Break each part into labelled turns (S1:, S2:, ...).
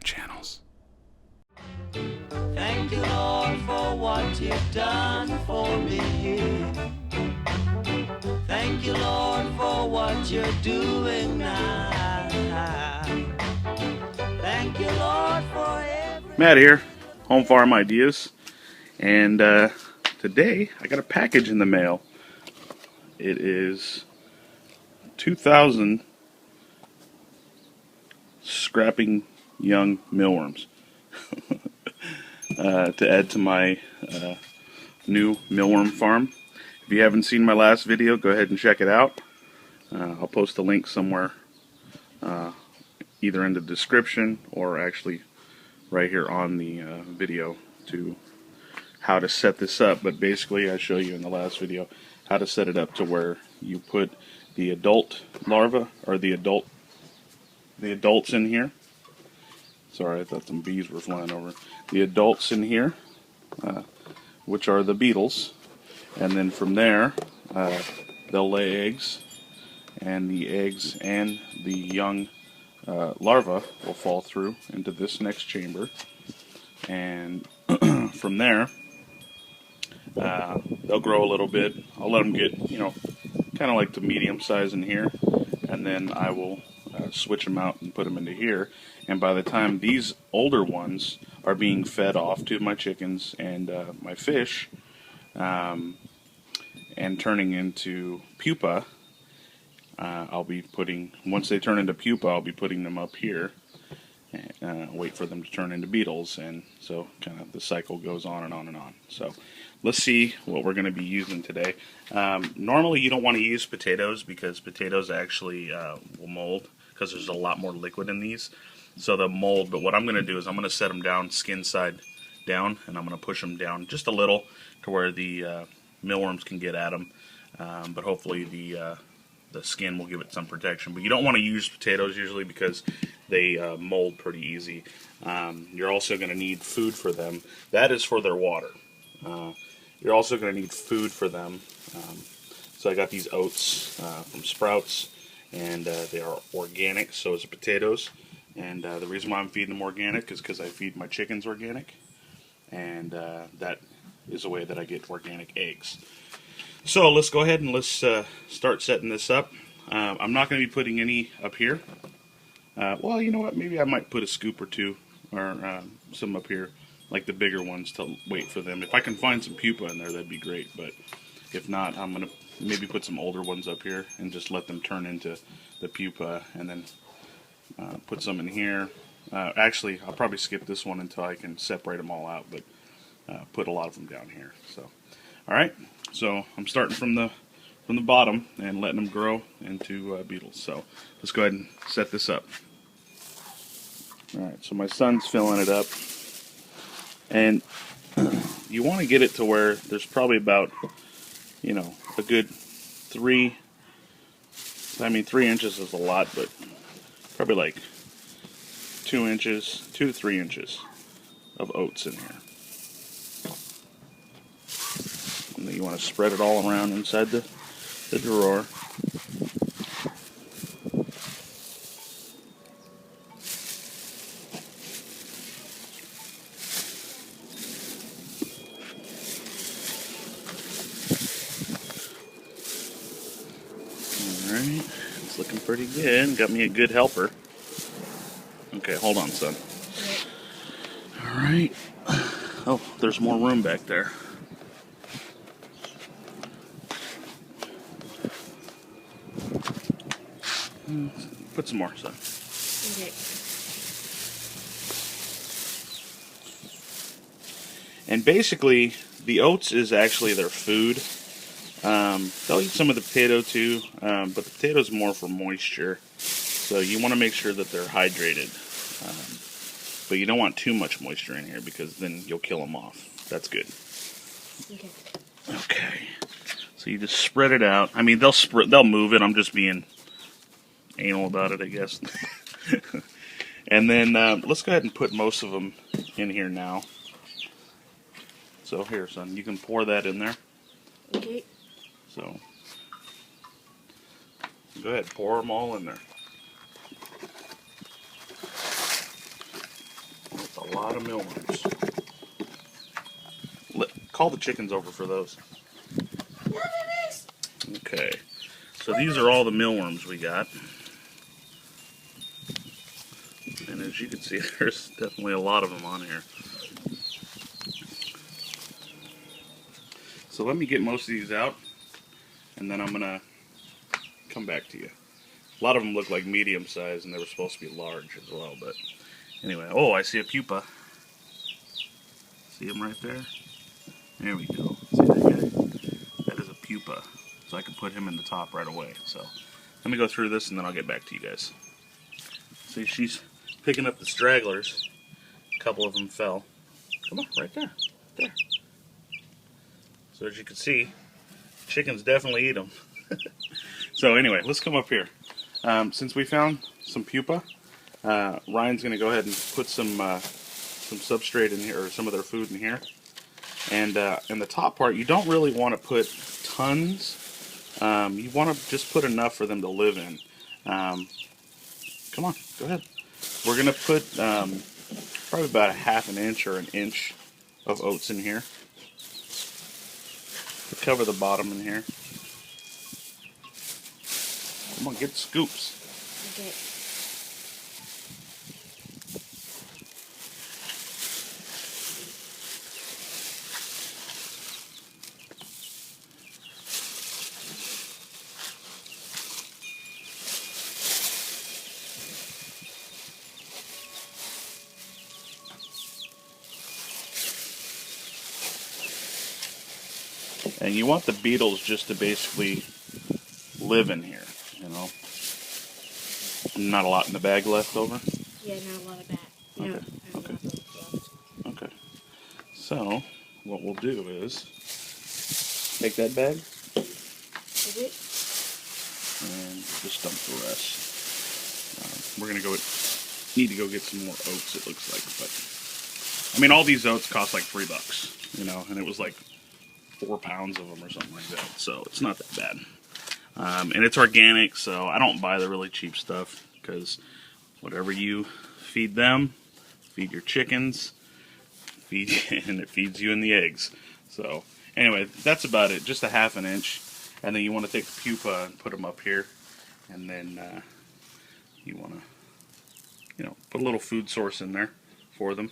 S1: channels.
S2: Thank you, Lord, for what you've done for me. Thank you, Lord, for what you're doing now. Thank you, Lord, for every...
S1: Matt here, Home Farm Ideas, and today I got a package in the mail. It is 2,000 scrapping young mealworms to add to my new mealworm farm. If you haven't seen my last video, go ahead and check it out. I'll post a link somewhere, either in the description or actually right here on the video to how to set this up. But basically I show you in the last video how to set it up to where you put the adult larva or the adults in here. Sorry, I thought some bees were flying over. The adults in here, which are the beetles, and then from there they'll lay eggs, and the eggs and the young larva will fall through into this next chamber, and from there they'll grow a little bit. I'll let them get, you know, kind of like the medium size in here, and then I will switch them out and put them into here. And by the time these older ones are being fed off to my chickens and my fish, and turning into pupa, I'll be putting, once they turn into pupa, I'll be putting them up here, and wait for them to turn into beetles, and so kind of the cycle goes on and on and on. So let's see what we're going to be using today. Normally you don't want to use potatoes because potatoes actually will mold because there's a lot more liquid in these, so they'll mold. But what I'm going to do is I'm going to set them down skin side down, and I'm going to push them down just a little to where the mealworms can get at them, but hopefully the skin will give it some protection. But you don't want to use potatoes usually because they mold pretty easy. You're also going to need food for them. That is for their water. You're also going to need food for them. So I got these oats from Sprouts, and they are organic, so is the potatoes. And the reason why I'm feeding them organic is because I feed my chickens organic, and that is a way that I get organic eggs. So let's go ahead and let's start setting this up. I'm not going to be putting any up here. Well, you know what? Maybe I might put a scoop or two, or some up here, like the bigger ones, to wait for them. If I can find some pupa in there, that'd be great. But if not, I'm going to maybe put some older ones up here and just let them turn into the pupa, and then put some in here. Actually, I'll probably skip this one until I can separate them all out, but put a lot of them down here. So, all right. So I'm starting from the bottom and letting them grow into beetles. So let's go ahead and set this up. All right. So my son's filling it up, and you want to get it to where there's probably about, you know, a good 3. I mean, 3 inches is a lot, but probably like 2 inches, 2 to 3 inches of oats in here. And then you want to spread it all around inside the drawer. Alright, it's looking pretty good. Got me a good helper. Okay, hold on, son. Alright. Oh, there's more room back there. Put some more, son.
S3: Okay.
S1: And basically, the oats is actually their food. They'll eat some of the potato too, but the potato's more for moisture. So you want to make sure that they're hydrated. But you don't want too much moisture in here because then you'll kill them off. That's good.
S3: Okay.
S1: Okay. So you just spread it out. I mean, they'll move it. I'm just being anal about it, I guess. And then let's go ahead and put most of them in here now. So here, son, you can pour that in there.
S3: Okay.
S1: So go ahead, pour them all in there. lot of mealworms. Call the chickens over for those. Okay, so these are all the mealworms we got. And as you can see, there's definitely a lot of them on here. So let me get most of these out, and then I'm going to come back to you. A lot of them look like medium size, and they were supposed to be large as well, but anyway. Oh, I see a pupa. See him right there? There we go. See that guy? That is a pupa. So I can put him in the top right away. So let me go through this, and then I'll get back to you guys. See, she's picking up the stragglers. A couple of them fell. Come on, right there. There. So as you can see, chickens definitely eat them. So anyway, let's come up here. Since we found some pupa, Ryan's going to go ahead and put some substrate in here, or some of their food in here. And in the top part, you don't really want to put tons. You want to just put enough for them to live in. Come on, go ahead. We're going to put probably about a half an inch or an inch of oats in here. Cover the bottom in here. Come on, get scoops.
S3: Okay.
S1: And you want the beetles just to basically live in here, you know. Not a lot in the bag left over.
S3: Yeah, not a lot of that. No,
S1: Okay.
S3: not a lot of those left.
S1: Okay. So what we'll do is take that bag
S3: Okay.
S1: and just dump the rest. We're gonna need to go get some more oats. It looks like, but I mean, all these oats cost like $3, you know, and it was like 4 pounds of them or something like that. So it's not that bad. And it's organic, so I don't buy the really cheap stuff, because whatever you feed them, feed your chickens, and it feeds you in the eggs. So anyway, that's about it. Just a half an inch, and then you want to take the pupa and put them up here, and then you want to, you know, put a little food source in there for them,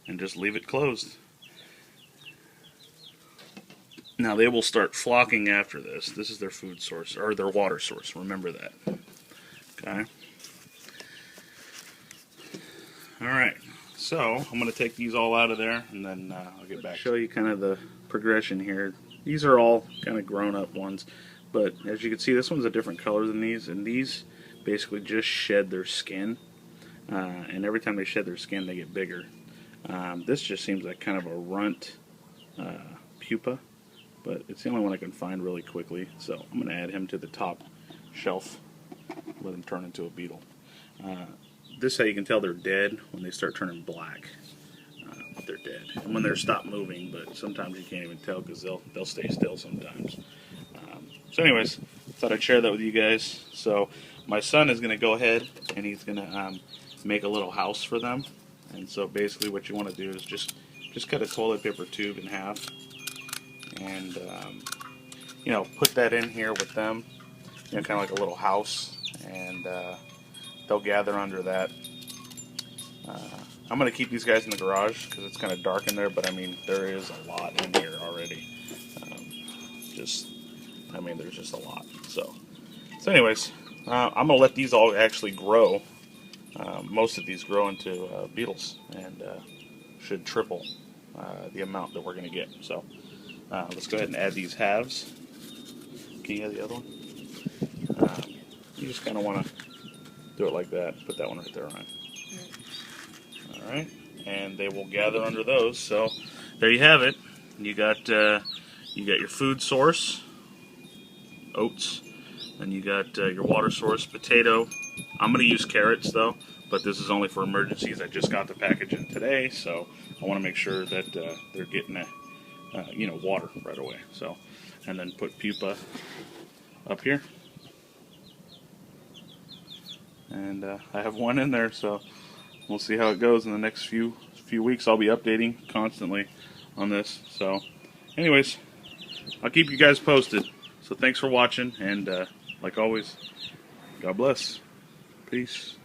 S1: and just leave it closed. Now they will start flocking after this. This is their food source, or their water source. Remember that. Okay. Alright, so I'm going to take these all out of there, and then I'll get back. Show you kind of the progression here. These are all kind of grown up ones, but as you can see, this one's a different color than these, and these basically just shed their skin, and every time they shed their skin they get bigger. This just seems like kind of a runt pupa, but it's the only one I can find really quickly, so I'm going to add him to the top shelf, let him turn into a beetle. This is how you can tell they're dead, when they start turning black. They're dead, and when they're stopped moving, but sometimes you can't even tell because they'll stay still sometimes. So anyways, thought I'd share that with you guys. So my son is going to go ahead and he's going to make a little house for them. And so basically what you want to do is just cut a toilet paper tube in half, and you know, put that in here with them, you know, kind of like a little house, and they'll gather under that. I'm going to keep these guys in the garage because it's kind of dark in there, but I mean, there is a lot in here already. I mean, there's just a lot. So anyways, I'm going to let these all actually grow. Most of these grow into beetles, and should triple the amount that we're going to get. So let's go ahead and add these halves. Can you add the other one? You just kind of want to do it like that. Put that one right there, Ryan. Alright, and they will gather under those. So there you have it. You got your food source, oats, and you got your water source, potato. I'm going to use carrots though, but this is only for emergencies. I just got the package in today, so I want to make sure that they're getting you know, water right away. So, and then put pupa up here, and I have one in there, so we'll see how it goes in the next few weeks. I'll be updating constantly on this. So, anyways, I'll keep you guys posted. So thanks for watching, and like always, God bless. Peace.